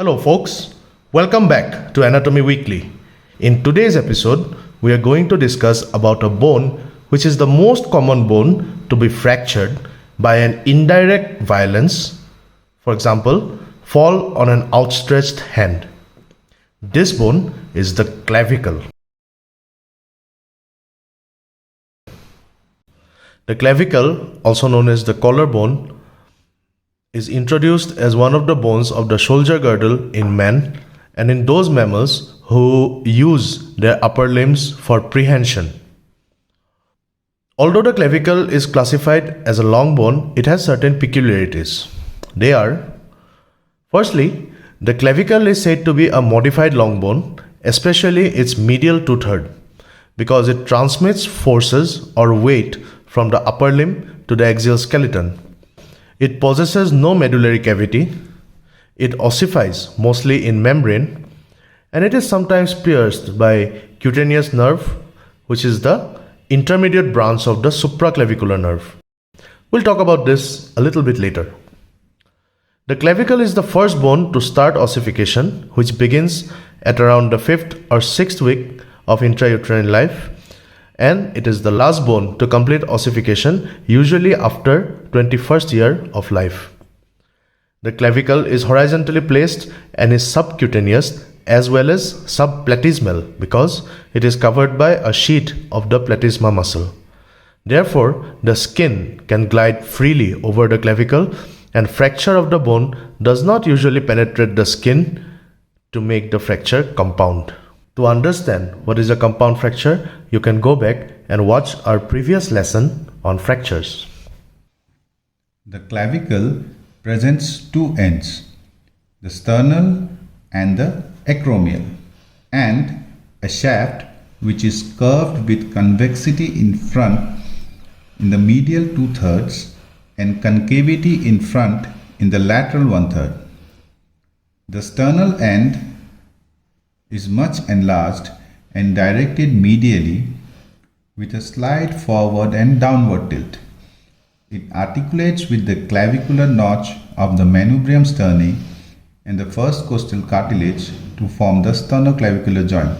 Hello, folks. Welcome back to Anatomy Weekly. In today's episode, we are going to discuss about a bone which is the most common bone to be fractured by an indirect violence. For example, fall on an outstretched hand. This bone is the clavicle. The clavicle, also known as the collarbone, is introduced as one of the bones of the shoulder girdle in men and in those mammals who use their upper limbs for prehension. Although the clavicle is classified as a long bone, it has certain peculiarities. They are: firstly, the clavicle is said to be a modified long bone, especially its medial two-third, because it transmits forces or weight from the upper limb to the axial skeleton. It possesses no medullary cavity, it ossifies mostly in membrane, and it is sometimes pierced by cutaneous nerve, which is the intermediate branch of the supraclavicular nerve. We'll talk about this a little bit later. The clavicle is the first bone to start ossification, which begins at around the 5th or 6th week of intrauterine life, and it is the last bone to complete ossification, usually after 21st year of life. The clavicle is horizontally placed and is subcutaneous as well as subplatysmal because it is covered by a sheet of the platysma muscle. Therefore, the skin can glide freely over the clavicle and fracture of the bone does not usually penetrate the skin to make the fracture compound. To understand what is a compound fracture, you can go back and watch our previous lesson on fractures. The clavicle presents two ends, the sternal and the acromial, and a shaft which is curved with convexity in front in the medial two-thirds and concavity in front in the lateral one-third. The sternal end is much enlarged and directed medially with a slight forward and downward tilt. It articulates with the clavicular notch of the manubrium sterni and the first costal cartilage to form the sternoclavicular joint.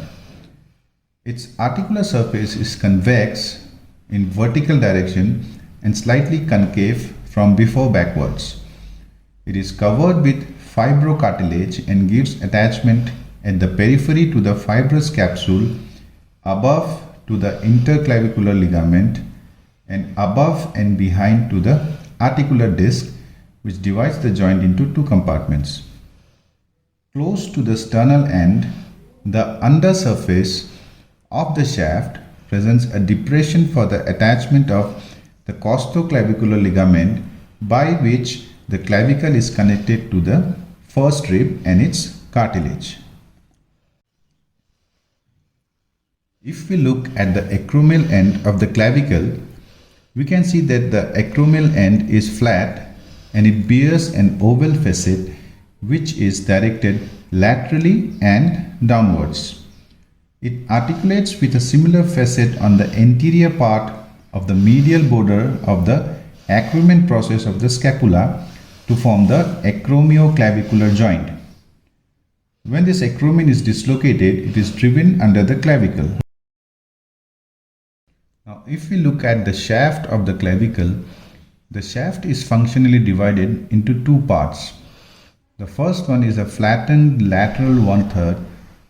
Its articular surface is convex in vertical direction and slightly concave from before backwards. It is covered with fibrocartilage and gives attachment at the periphery to the fibrous capsule, above to the interclavicular ligament, and above and behind to the articular disc, which divides the joint into two compartments. Close to the sternal end, the undersurface of the shaft presents a depression for the attachment of the costoclavicular ligament, by which the clavicle is connected to the first rib and its cartilage. If we look at the acromial end of the clavicle, we can see that the acromial end is flat and it bears an oval facet which is directed laterally and downwards. It articulates with a similar facet on the anterior part of the medial border of the acromion process of the scapula to form the acromioclavicular joint. When this acromion is dislocated, it is driven under the clavicle. Now, if we look at the shaft of the clavicle, the shaft is functionally divided into two parts. The first one is a flattened lateral one-third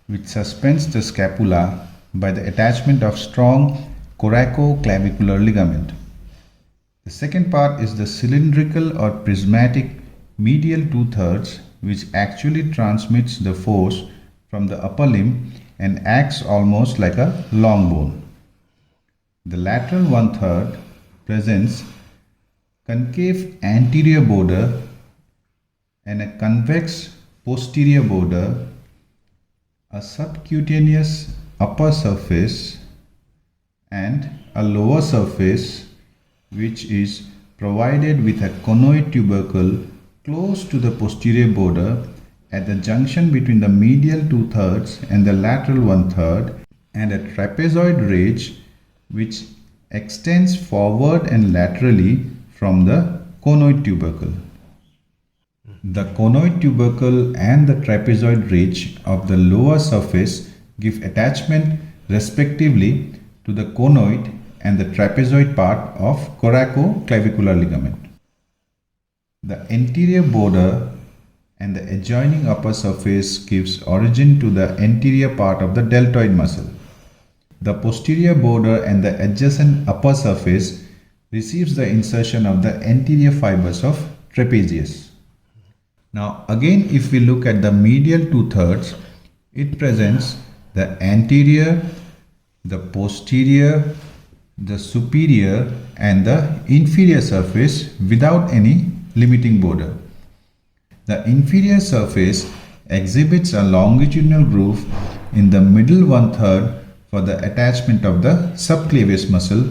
which suspends the scapula by the attachment of strong coracoclavicular ligament. The second part is the cylindrical or prismatic medial two-thirds which actually transmits the force from the upper limb and acts almost like a long bone. The lateral one-third presents concave anterior border and a convex posterior border, a subcutaneous upper surface and a lower surface which is provided with a conoid tubercle close to the posterior border at the junction between the medial two-thirds and the lateral one-third, and a trapezoid ridge which extends forward and laterally from the conoid tubercle. The conoid tubercle and the trapezoid ridge of the lower surface give attachment respectively to the conoid and the trapezoid part of coracoclavicular ligament. The anterior border and the adjoining upper surface gives origin to the anterior part of the deltoid muscle. The posterior border and the adjacent upper surface receives the insertion of the anterior fibers of trapezius. Now again, if we look at the medial 2/3, it presents the anterior, the posterior, the superior and the inferior surface without any limiting border. The inferior surface exhibits a longitudinal groove in the middle 1/3 for the attachment of the subclavius muscle,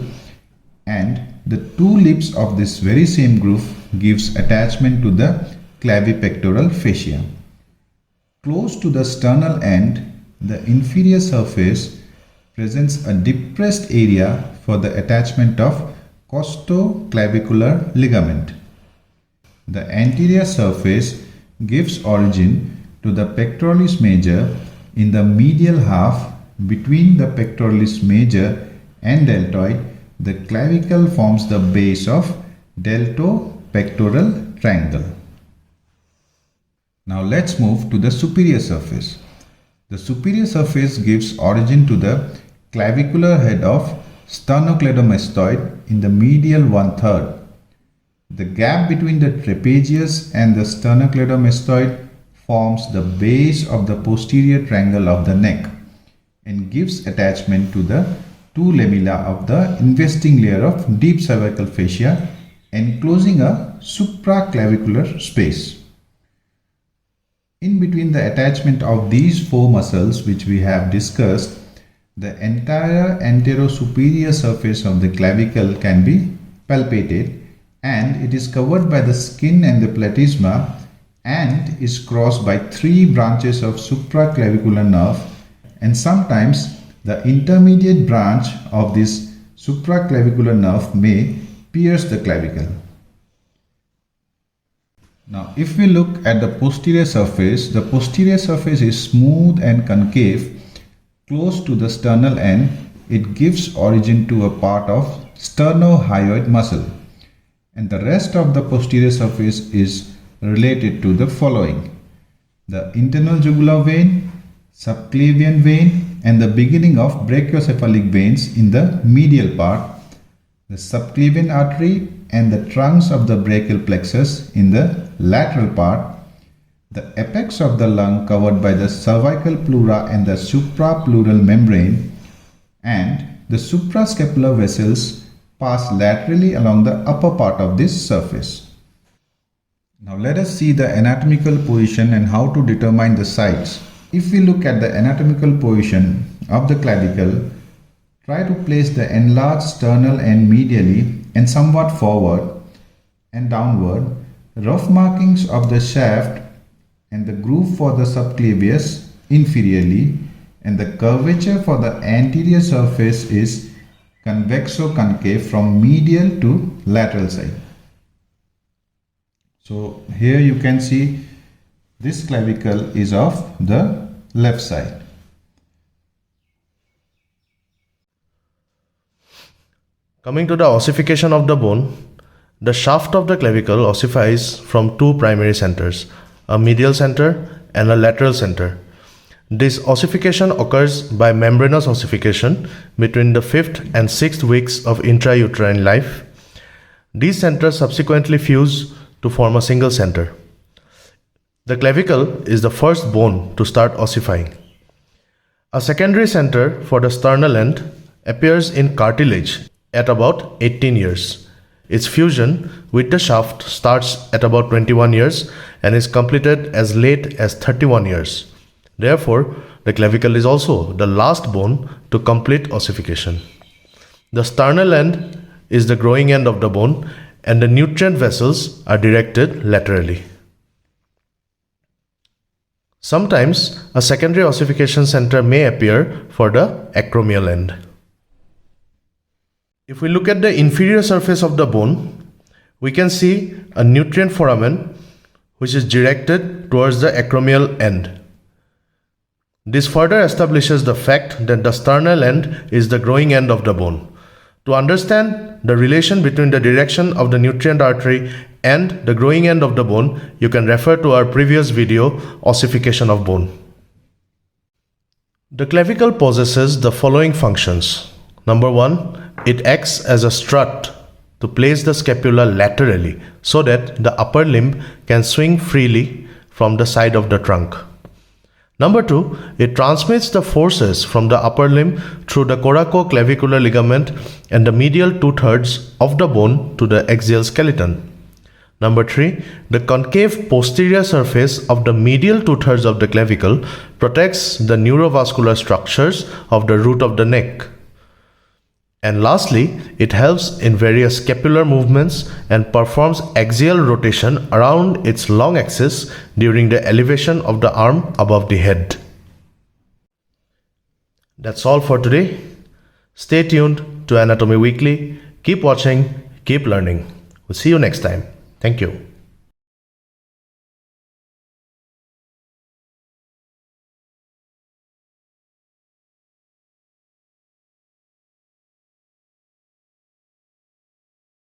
and the two lips of this very same groove gives attachment to the clavipectoral fascia. Close to the sternal end, the inferior surface presents a depressed area for the attachment of costoclavicular ligament. The anterior surface gives origin to the pectoralis major in the medial half. Between the pectoralis major and deltoid, the clavicle forms the base of deltopectoral triangle. Now let's move to the superior surface. The superior surface gives origin to the clavicular head of sternocleidomastoid in the medial 1/3. The gap between the trapezius and the sternocleidomastoid forms the base of the posterior triangle of the neck and gives attachment to the two lamella of the investing layer of deep cervical fascia, enclosing a supraclavicular space. In between the attachment of these four muscles which we have discussed, the entire anterosuperior surface of the clavicle can be palpated, and it is covered by the skin and the platysma and is crossed by three branches of supraclavicular nerve, and sometimes the intermediate branch of this supraclavicular nerve may pierce the clavicle. Now if we look at the posterior surface is smooth and concave. Close to the sternal end, it gives origin to a part of sternohyoid muscle, and the rest of the posterior surface is related to the following: the internal jugular vein, subclavian vein and the beginning of brachiocephalic veins in the medial part, the subclavian artery and the trunks of the brachial plexus in the lateral part, the apex of the lung covered by the cervical pleura and the suprapleural membrane, and the suprascapular vessels pass laterally along the upper part of this surface. Now let us see the anatomical position and how to determine the sites. If we look at the anatomical position of the clavicle, try to place the enlarged sternal end medially and somewhat forward and downward, rough markings of the shaft and the groove for the subclavius inferiorly, and the curvature for the anterior surface is convexo-concave from medial to lateral side. So here you can see this clavicle is of the left side. Coming to the ossification of the bone, the shaft of the clavicle ossifies from two primary centers, a medial center and a lateral center. This ossification occurs by membranous ossification between the 5th and 6th weeks of intrauterine life. These centers subsequently fuse to form a single center. The clavicle is the first bone to start ossifying. A secondary center for the sternal end appears in cartilage at about 18 years. Its fusion with the shaft starts at about 21 years and is completed as late as 31 years. Therefore, the clavicle is also the last bone to complete ossification. The sternal end is the growing end of the bone, and the nutrient vessels are directed laterally. Sometimes a secondary ossification center may appear for the acromial end. If we look at the inferior surface of the bone, we can see a nutrient foramen which is directed towards the acromial end. This further establishes the fact that the sternal end is the growing end of the bone. To understand the relation between the direction of the nutrient artery and the growing end of the bone, you can refer to our previous video, Ossification of Bone. The clavicle possesses the following functions. Number 1, it acts as a strut to place the scapula laterally so that the upper limb can swing freely from the side of the trunk. Number 2, it transmits the forces from the upper limb through the coracoclavicular ligament and the medial 2/3 of the bone to the axial skeleton. Number 3, the concave posterior surface of the medial 2/3 of the clavicle protects the neurovascular structures of the root of the neck. And lastly, it helps in various scapular movements and performs axial rotation around its long axis during the elevation of the arm above the head. That's all for today. Stay tuned to Anatomy Weekly. Keep watching, keep learning. We'll see you next time. Thank you.